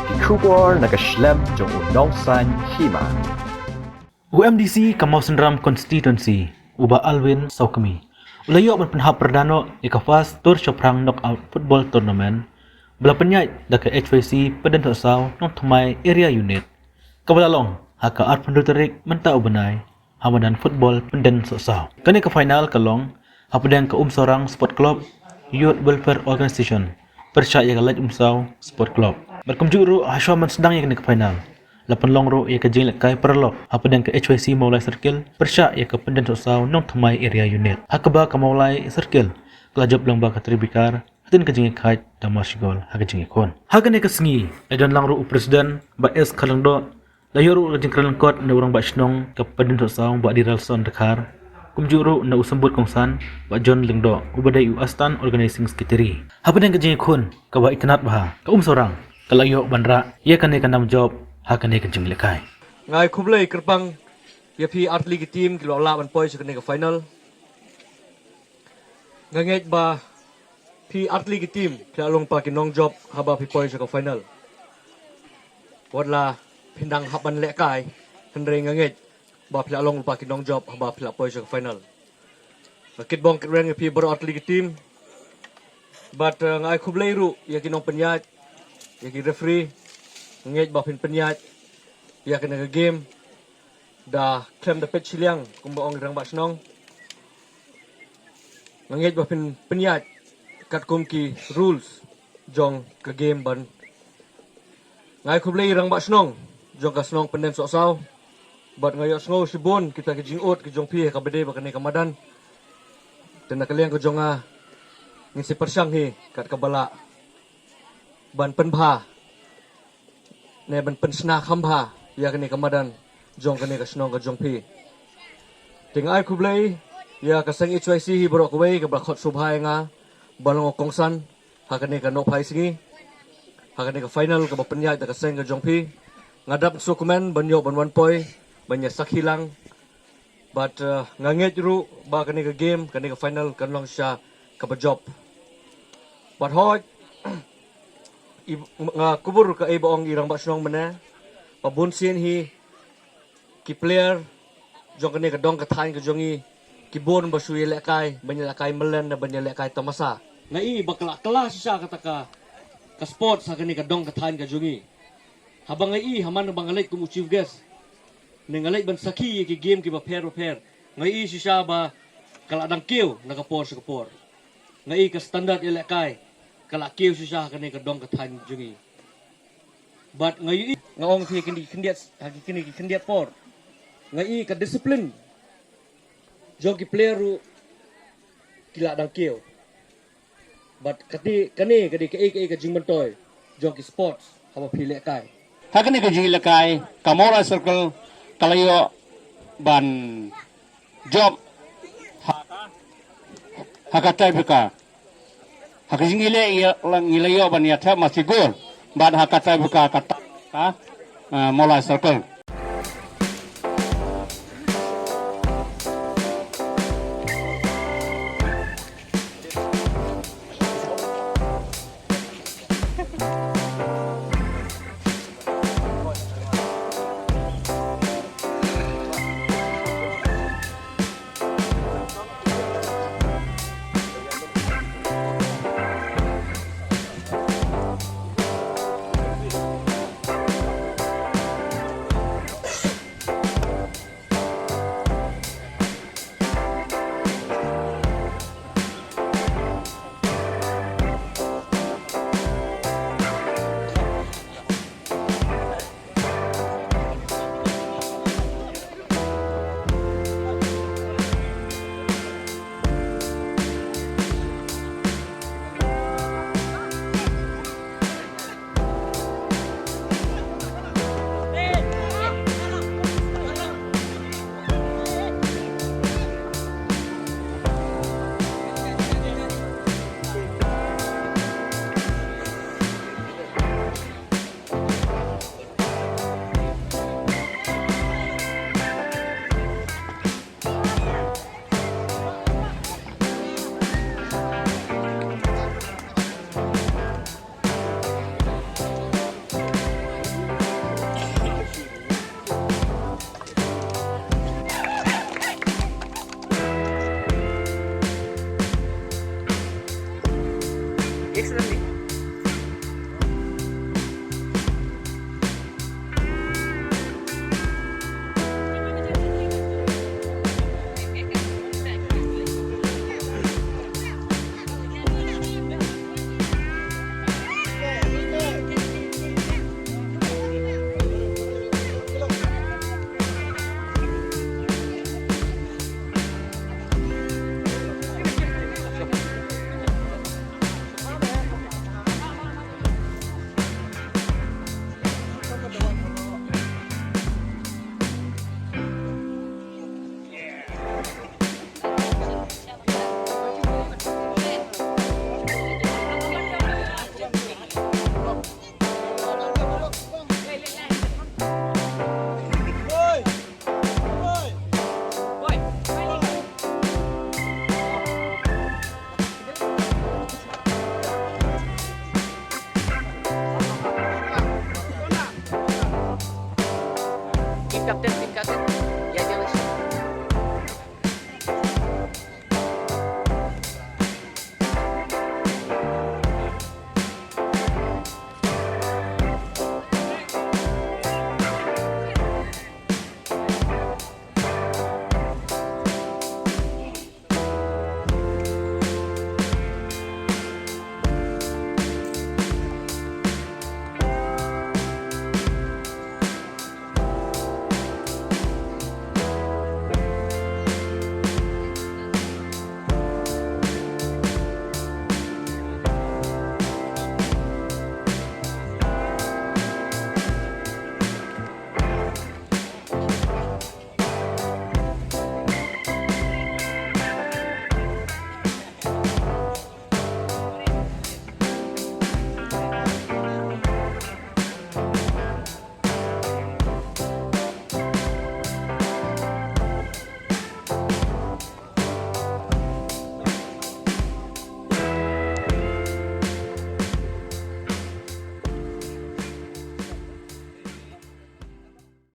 Kikubor nakaslem jong unongsan hima. UMDC Kamau Sendram Constituency Uba Alwin Saukami Ulayo berpenhap perdana ikafas tur Shoprang knockout football tournament bela penyait daka HVC Peden Tosau nong Thmai area unit kabalalong haka art penduterik menta ubenai hamadan football Penden Tosau kani ke final kalong hapadang ke sorang sport club youth welfare organization percaya galaj Sau sport club berkumjuru hasyaman sedang yang kini ke final lapan longro ia ke jing lekai perlo hapadang ke HYC Maulai Circle persyak ia ke Penden Tosau nong Thmai area unit hakaba ke Maulai Circle kelajap lang ba katribikar hatin ke jing kait dan masigol hak jing ikon hagane ke sengi edan langro presiden ba es kalangdo layoru jing kralangkot na urang ba snong ke Penden Tosau ba diralson dekar kumjuru na usambut kongsan ba John Lingdo ubadai Astan organizing secretary hapadang ke jing ikon ka ba ikanat bah ka sorang kalayo bandra ia kane kanam job hakane kan jing lekai ngai khublei kerpang ya phi art league team kilo la ban poi sekane ka final nganget ba phi art league team kila long pa kinong job haba phi poi ka final wadla pindang haban lekai henre nganget ba phi long pa kinong job haba phi poi ka final nakit bong kren phi bro art league team but ngai khublei ru ya kinong penyat ya ki referee ngej ba penyat ya kena ke game dah claim dapat ciliang kumba ong rang bak senong ngej ba penyat kat kum ki rules jong ke game ban ngai khublei rang bak senong jong ka senong Penden Tosau bat ngayo sngo sibon kita ke jingot ke jong pi ka bede ba kene kamadan dan nak liang ke jong ngisi persang hi kat kabala ban penbha ne ban pensna khambha ya kene kamadan jong kene ka snong ka jong pi tingai khublei ya ka sang HYC hi borok wei ka bakhot subhai nga balong kongsan ha kene ka no phai singi ha kene ka final ka penyai ta ka sang ka jong pi ngadap dokumen banyo ban 1 point banya sakhilang but nganget ru ba kene ka game kene ka final kan long sha ka job but hoi nga kubur ka iba ong irang basnong mana pabunsin hi ki player jong kene ka dong ka thain ka jongi ki bon basui lekai banya lekai melen na banya lekai tamasa na i bakla kelas sa kataka ka sport sa kene ka dong ka thain ka jongi habang i haman bang alay kum chief guest nengalay ban saki ki game ki ba pair ngai si siya ba kala dang kiw nakapor sa kapor ngai ka standard lekai kala kiw siya kani ka dong ka than jungi but ngayon ngaong thi kini kendiat por ngai ka discipline jogi player ru kila dang kiw but kani ka jingmantoy jogi sports haba phile kai hakani ka jing lekai Kamora circle kalayo ban job hakatai bika hakajingile lang ilayo ban ya tha masigol ban hakatai bika kata mola circle Kapten tim kakek